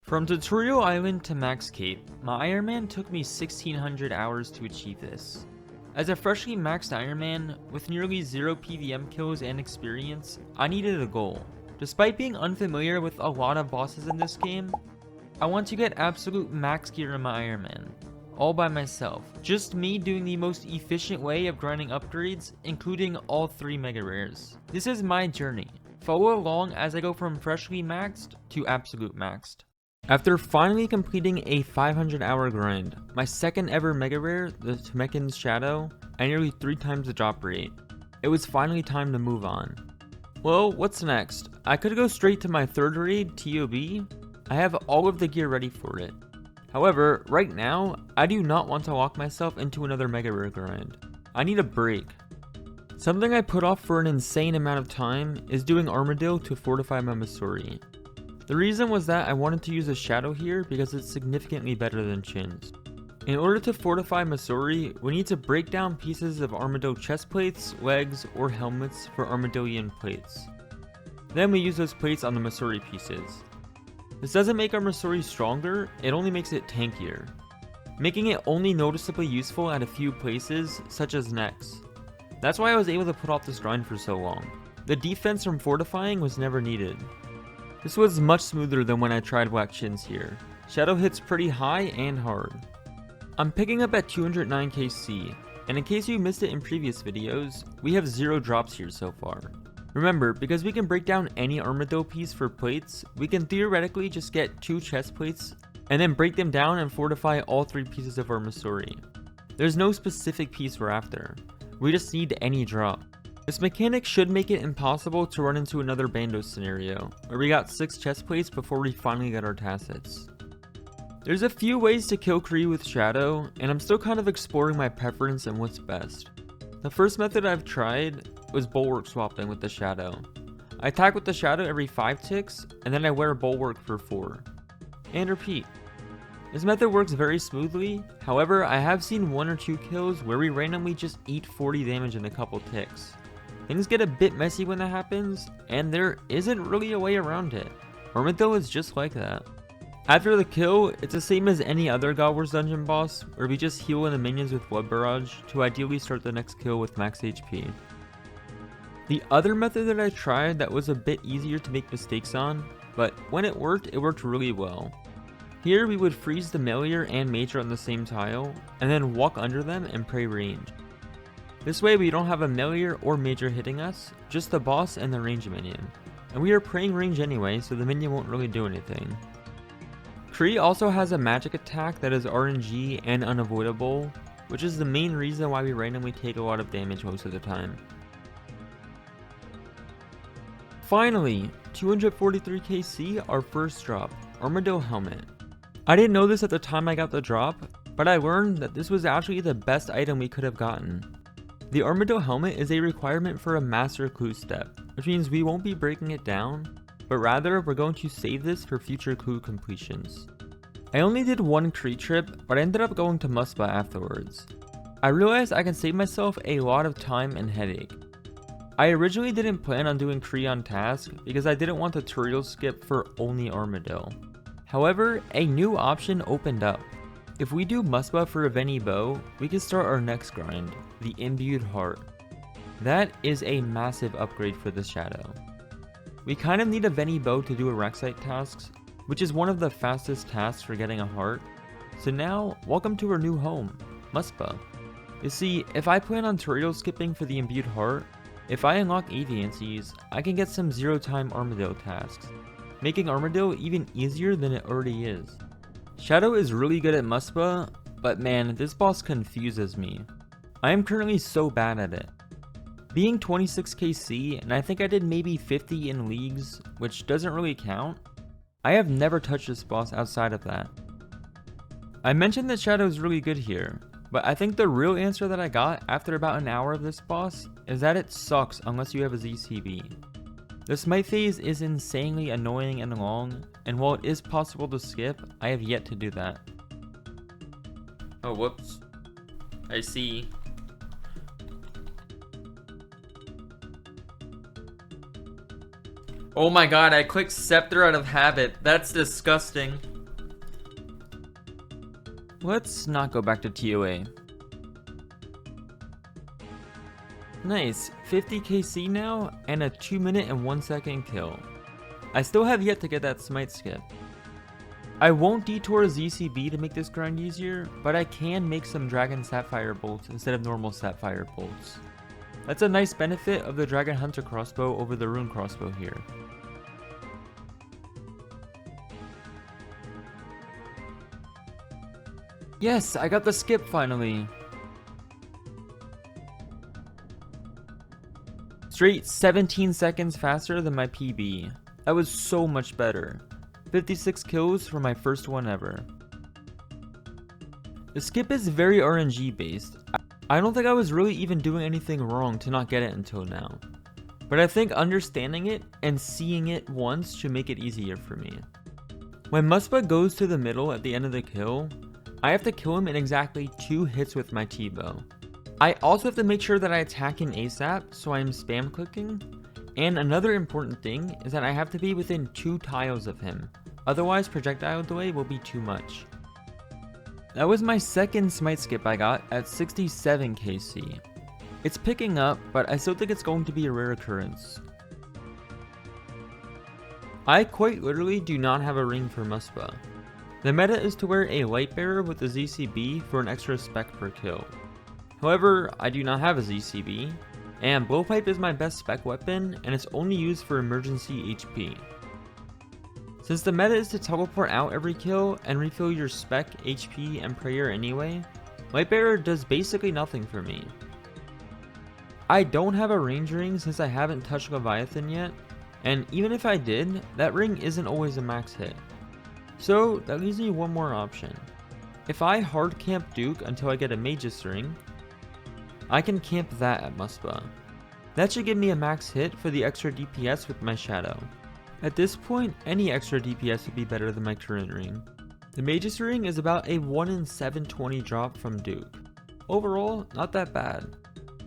From Tutorial Island to Max Cape, my Ironman took me 1600 hours to achieve this. As a freshly maxed Ironman, with nearly 0 PVM kills and experience, I needed a goal. Despite being unfamiliar with a lot of bosses in this game, I want to get absolute max gear in my Ironman, all by myself. Just me doing the most efficient way of grinding upgrades, including all 3 mega rares. This is my journey. Follow along as I go from freshly maxed to absolute maxed. After finally completing a 500 hour grind, my second ever mega rare, the Temekin's Shadow, I nearly 3 times the drop rate. It was finally time to move on. Well, what's next? I could go straight to my third raid, TOB. I have all of the gear ready for it. However, right now, I do not want to lock myself into another mega rare grind. I need a break. Something I put off for an insane amount of time is doing Armadyl to fortify my Missouri. The reason was that I wanted to use a shadow here because it's significantly better than Chin's. In order to fortify Missouri, we need to break down pieces of Armadyl chest plates, legs, or helmets for Armadylian plates. Then we use those plates on the Missouri pieces. This doesn't make our Missouri stronger, it only makes it tankier, making it only noticeably useful at a few places, such as necks. That's why I was able to put off this grind for so long. The defense from fortifying was never needed. This was much smoother than when I tried Black Chins here. Shadow hits pretty high and hard. I'm picking up at 209 KC, and in case you missed it in previous videos, we have 0 drops here so far. Remember, because we can break down any Armadyl piece for plates, we can theoretically just get 2 chest plates, and then break them down and fortify all 3 pieces of our Missouri. There's no specific piece we're after, we just need any drop. This mechanic should make it impossible to run into another Bandos scenario, where we got 6 chest plates before we finally get our tacits. There's a few ways to kill Kree with Shadow, and I'm still kind of exploring my preference and what's best. The first method I've tried was bulwark swapping with the Shadow. I attack with the Shadow every 5 ticks, and then I wear bulwark for 4. And repeat. This method works very smoothly, however I have seen 1 or 2 kills where we randomly just eat 40 damage in a couple ticks. Things get a bit messy when that happens, and there isn't really a way around it. Armadyl is just like that. After the kill, it's the same as any other God Wars dungeon boss, where we just heal in the minions with Blood Barrage to ideally start the next kill with max HP. The other method that I tried that was a bit easier to make mistakes on, but when it worked really well. Here we would freeze the Melior and Mage on the same tile, and then walk under them and pray range. This way we don't have a Melior or Major hitting us, just the boss and the range minion. And we are praying range anyway, so the minion won't really do anything. Kree also has a magic attack that is RNG and unavoidable, which is the main reason why we randomly take a lot of damage most of the time. Finally, 243 KC, our first drop, Armadyl Helmet. I didn't know this at the time I got the drop, but I learned that this was actually the best item we could have gotten. The Armadyl Helmet is a requirement for a Master Clue step, which means we won't be breaking it down, but rather we're going to save this for future clue completions. I only did 1 Kree trip, but I ended up going to Muspah afterwards. I realized I can save myself a lot of time and headache. I originally didn't plan on doing Kree on task because I didn't want tutorial skip for only Armadyl. However, a new option opened up. If we do Muspah for a Veni Bow, we can start our next grind, the Imbued Heart. That is a massive upgrade for the Shadow. We kind of need a Veni Bow to do Erexite tasks, which is one of the fastest tasks for getting a heart. So now, welcome to our new home, Muspah. You see, if I plan on tutorial skipping for the Imbued Heart, if I unlock Aviancies, I can get some 0-time Armadyl tasks, making Armadyl even easier than it already is. Shadow is really good at Muspah, but man, this boss confuses me. I am currently so bad at it. Being 26 KC, and I think I did maybe 50 in leagues, which doesn't really count, I have never touched this boss outside of that. I mentioned that Shadow is really good here, but I think the real answer that I got after about an hour of this boss is that it sucks unless you have a ZCB. The Smite phase is insanely annoying and long, and while it is possible to skip, I have yet to do that. Oh whoops. I see. Oh my god, I clicked Scepter out of habit. That's disgusting. Let's not go back to TOA. Nice, 50 KC now, and a 2 minute and 1 second kill. I still have yet to get that smite skip. I won't detour ZCB to make this grind easier, but I can make some Dragon Sapphire bolts instead of normal Sapphire bolts. That's a nice benefit of the Dragon Hunter crossbow over the Rune crossbow here. Yes, I got the skip finally! Straight 17 seconds faster than my PB. That was so much better. 56 kills for my first one ever. The skip is very RNG based. I don't think I was really even doing anything wrong to not get it until now. But I think understanding it and seeing it once should make it easier for me. When Muspah goes to the middle at the end of the kill, I have to kill him in exactly 2 hits with my T-bow. I also have to make sure that I attack him ASAP, so I'm spam clicking. And another important thing is that I have to be within 2 tiles of him, otherwise projectile delay will be too much. That was my second smite skip I got at 67 KC. It's picking up, but I still think it's going to be a rare occurrence. I quite literally do not have a ring for Muspah. The meta is to wear a light bearer with a ZCB for an extra spec per kill. However, I do not have a ZCB, and blowpipe is my best spec weapon and it's only used for emergency HP. Since the meta is to teleport out every kill and refill your spec, HP, and prayer anyway, Lightbearer does basically nothing for me. I don't have a range ring since I haven't touched Leviathan yet, and even if I did, that ring isn't always a max hit. So that leaves me one more option. If I hard camp Duke until I get a Magus ring, I can camp that at Muspah. That should give me a max hit for the extra DPS with my Shadow. At this point, any extra DPS would be better than my current ring. The Magus ring is about a 1 in 720 drop from Duke. Overall, not that bad.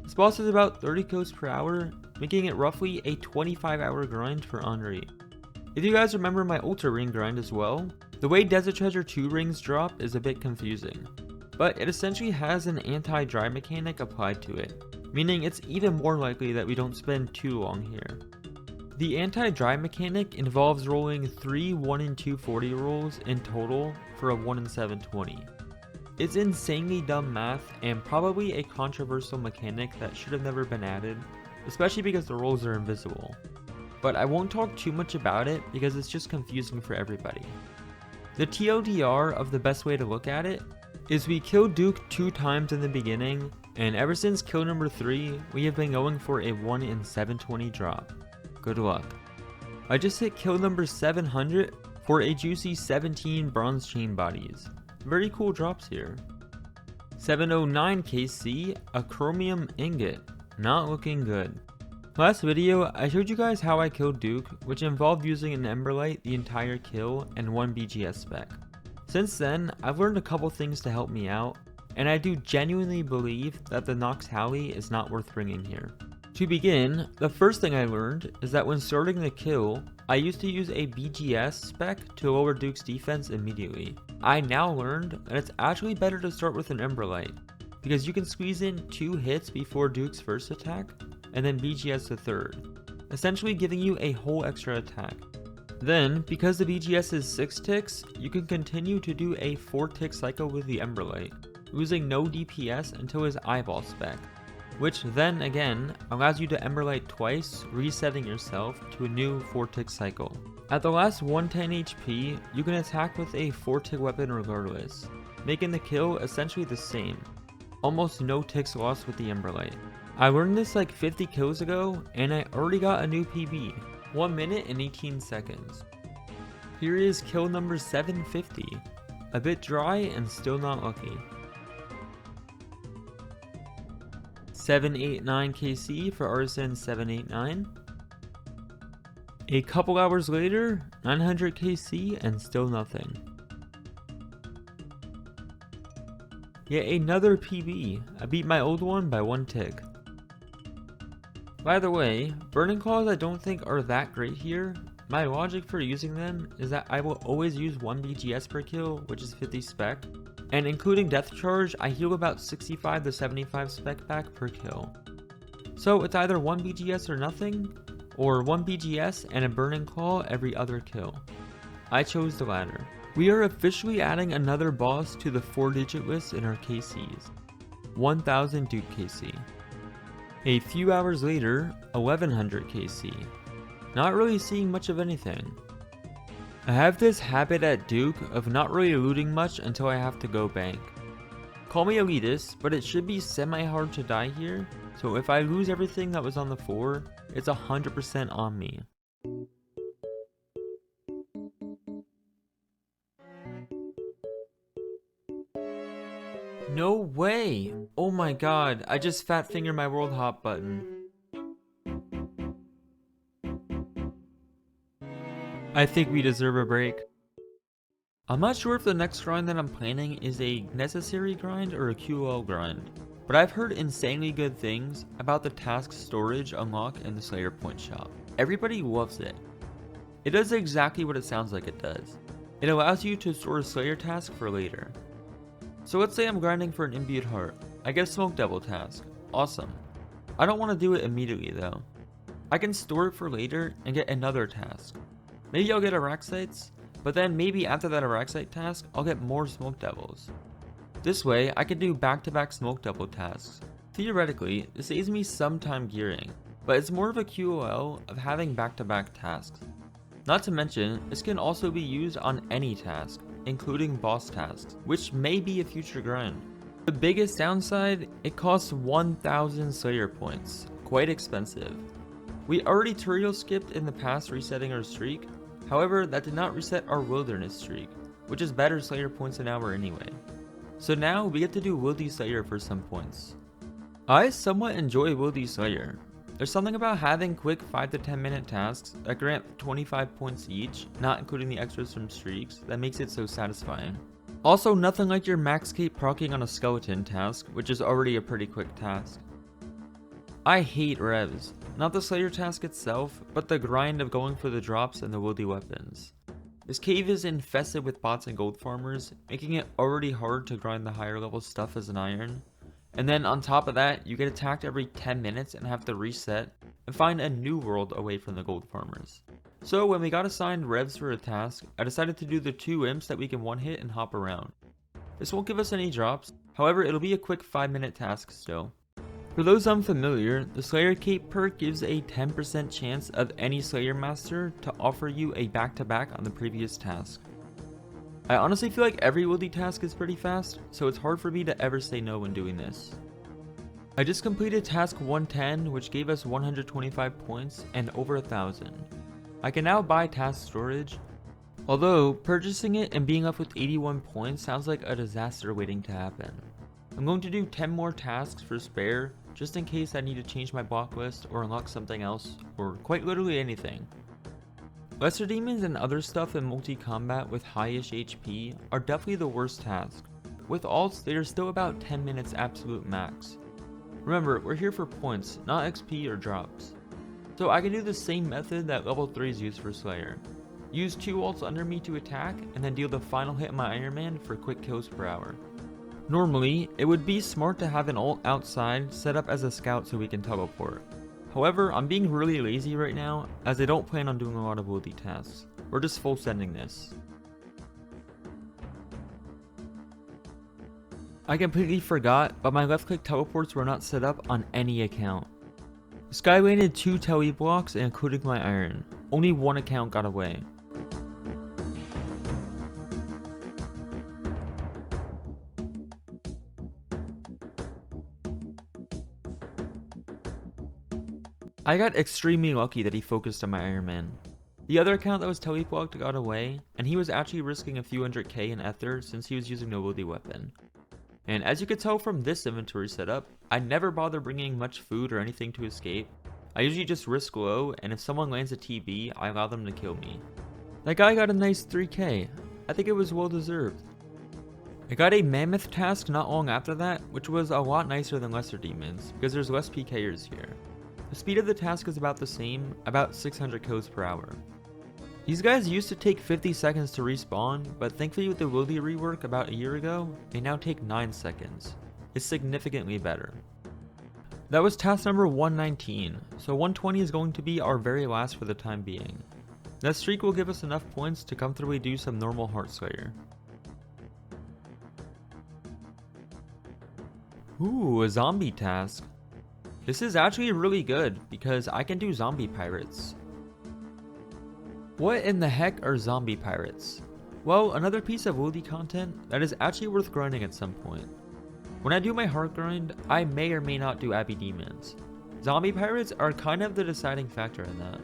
This boss is about 30 kills per hour, making it roughly a 25-hour grind for Henri. If you guys remember my Ultra ring grind as well, the way Desert Treasure 2 rings drop is a bit confusing, but it essentially has an anti-dry mechanic applied to it, meaning it's even more likely that we don't spend too long here. The anti-dry mechanic involves rolling 3 1 in 240 rolls in total for a 1 in 720. It's insanely dumb math and probably a controversial mechanic that should have never been added, especially because the rolls are invisible. But I won't talk too much about it because it's just confusing for everybody. The TLDR of the best way to look at it is we killed Duke 2 times in the beginning, and ever since kill number 3, we have been going for a 1 in 720 drop. Good luck. I just hit kill number 700 for a juicy 17 bronze chain bodies. Very cool drops here. 709 KC, a chromium ingot. Not looking good. Last video, I showed you guys how I killed Duke, which involved using an Emberlight the entire kill and 1 BGS spec. Since then, I've learned a couple things to help me out, and I do genuinely believe that the Nox Howley is not worth bringing here. To begin, the first thing I learned is that when starting the kill, I used to use a BGS spec to lower Duke's defense immediately. I now learned that it's actually better to start with an Emberlight, because you can squeeze in 2 hits before Duke's first attack, and then BGS the third, essentially giving you a whole extra attack. Then, because the BGS is 6 ticks, you can continue to do a 4 tick cycle with the Emberlight, losing no DPS until his eyeball spec, which then again allows you to Emberlight twice, resetting yourself to a new 4 tick cycle. At the last 110 HP, you can attack with a 4 tick weapon regardless, making the kill essentially the same. Almost no ticks lost with the Emberlight. I learned this like 50 kills ago, and I already got a new PB, 1 minute and 18 seconds. Here is kill number 750, a bit dry and still not lucky. 789 KC for Artisan 789. A couple hours later, 900 KC and still nothing. Yet another PB, I beat my old one by 1 tick. By the way, Burning Claws I don't think are that great here. My logic for using them is that I will always use 1 BGS per kill, which is 50 spec, and including death charge, I heal about 65 to 75 spec back per kill. So it's either 1 BGS or nothing, or 1 BGS and a burning claw every other kill. I chose the latter. We are officially adding another boss to the 4-digit list in our KCs. 1000 Duke KC. A few hours later, 1100 KC. Not really seeing much of anything. I have this habit at Duke of not really looting much until I have to go bank. Call me elitist, but it should be semi-hard to die here, so if I lose everything that was on the 4, it's 100% on me. No way! Oh my god, I just fat fingered my world hop button. I think we deserve a break. I'm not sure if the next grind that I'm planning is a necessary grind or a QOL grind, but I've heard insanely good things about the task storage unlock in the Slayer Point shop. Everybody loves it. It does exactly what it sounds like it does. It allows you to store a Slayer task for later. So let's say I'm grinding for an Imbued Heart. I get a Smoke Devil task. Awesome. I don't want to do it immediately though. I can store it for later and get another task. Maybe I'll get Araxites, but then maybe after that Araxite task, I'll get more Smoke Devils. This way, I can do back-to-back Smoke Devil tasks. Theoretically, this saves me some time gearing, but it's more of a QOL of having back-to-back tasks. Not to mention, this can also be used on any task, including boss tasks, which may be a future grind. The biggest downside, it costs 1000 Slayer points, quite expensive. We already tutorial skipped in the past resetting our streak, however that did not reset our wilderness streak, which is better Slayer points an hour anyway. So now we get to do Wildy Slayer for some points. I somewhat enjoy Wildy Slayer. There's something about having quick 5 to 10 minute tasks that grant 25 points each, not including the extras from streaks, that makes it so satisfying. Also, nothing like your max cape proccing on a skeleton task, which is already a pretty quick task. I hate revs, not the Slayer task itself, but the grind of going for the drops and the wildy weapons. This cave is infested with bots and gold farmers, making it already hard to grind the higher level stuff as an iron. And then on top of that, you get attacked every 10 minutes and have to reset and find a new world away from the gold farmers. So when we got assigned revs for a task, I decided to do the 2 imps that we can one hit and hop around. This won't give us any drops, however it'll be a quick 5-minute task still. For those unfamiliar, the Slayer Cape perk gives a 10% chance of any Slayer Master to offer you a back-to-back on the previous task. I honestly feel like every wildy task is pretty fast, so it's hard for me to ever say no when doing this. I just completed task 110, which gave us 125 points and over 1000. I can now buy task storage, although purchasing it and being up with 81 points sounds like a disaster waiting to happen. I'm going to do 10 more tasks for spare, just in case I need to change my block list or unlock something else, or quite literally anything. Lesser demons and other stuff in multi-combat with high-ish HP are definitely the worst task. With alts, they are still about 10 minutes absolute max. Remember, we're here for points, not XP or drops. So I can do the same method that level 3s use for Slayer. Use 2 alts under me to attack, and then deal the final hit on my Ironman for quick kills per hour. Normally, it would be smart to have an ult outside set up as a scout so we can teleport. However, I'm being really lazy right now, as I don't plan on doing a lot of wildy tasks. We're just full sending this. I completely forgot, but my left click teleports were not set up on any account. Sky landed 2 tele blocks including my iron. Only 1 account got away. I got extremely lucky that he focused on my Ironman. The other account that was teleblocked got away, and he was actually risking a few 100k in ether since he was using no wildy weapon. And as you could tell from this inventory setup, I never bother bringing much food or anything to escape. I usually just risk low, and if someone lands a TB, I allow them to kill me. That guy got a nice 3k. I think it was well deserved. I got a mammoth task not long after that, which was a lot nicer than lesser demons, because there's less PKers here. The speed of the task is about the same, about 600 kills per hour. These guys used to take 50 seconds to respawn, but thankfully with the Wildy rework about a year ago, they now take 9 seconds. It's significantly better. That was task number 119, so 120 is going to be our very last for the time being. That streak will give us enough points to comfortably do some normal Heartslayer. Ooh, a zombie task. This is actually really good because I can do zombie pirates. What in the heck are zombie pirates? Well, another piece of Wildy content that is actually worth grinding at some point. When I do my heart grind, I may or may not do Abbey Demons. Zombie pirates are kind of the deciding factor in that.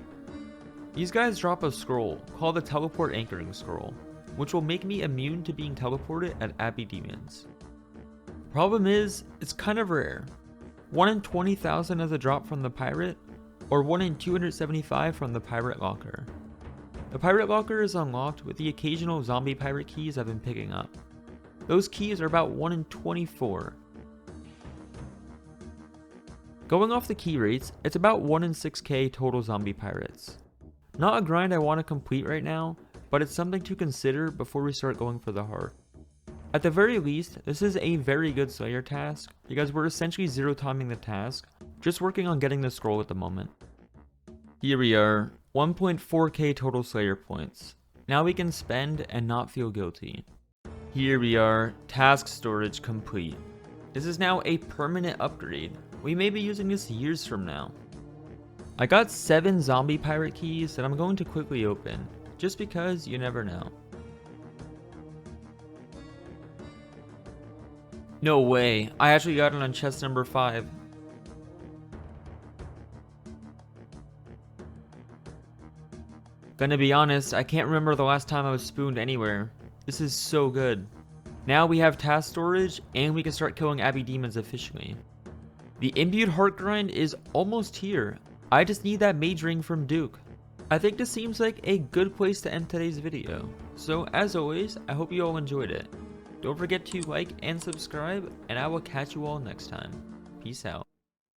These guys drop a scroll called the Teleport Anchoring Scroll, which will make me immune to being teleported at Abbey Demons. Problem is, it's kind of rare. 1 in 20,000 as a drop from the pirate, or 1 in 275 from the pirate locker. The pirate locker is unlocked with the occasional zombie pirate keys I've been picking up. Those keys are about 1 in 24. Going off the key rates, it's about 1 in 6k total zombie pirates. Not a grind I want to complete right now, but it's something to consider before we start going for the heart. At the very least, this is a very good Slayer task, because we're essentially zero timing the task, just working on getting the scroll at the moment. Here we are, 1.4k total Slayer points. Now we can spend and not feel guilty. Here we are, task storage complete. This is now a permanent upgrade. We may be using this years from now. I got 7 zombie pirate keys that I'm going to quickly open, just because you never know. No way, I actually got it on chest number 5. Gonna be honest, I can't remember the last time I was spooned anywhere. This is so good. Now we have task storage, and we can start killing Abbey Demons officially. The imbued heart grind is almost here. I just need that mage ring from Duke. I think this seems like a good place to end today's video. So as always, I hope you all enjoyed it. Don't forget to like and subscribe, and I will catch you all next time. Peace out.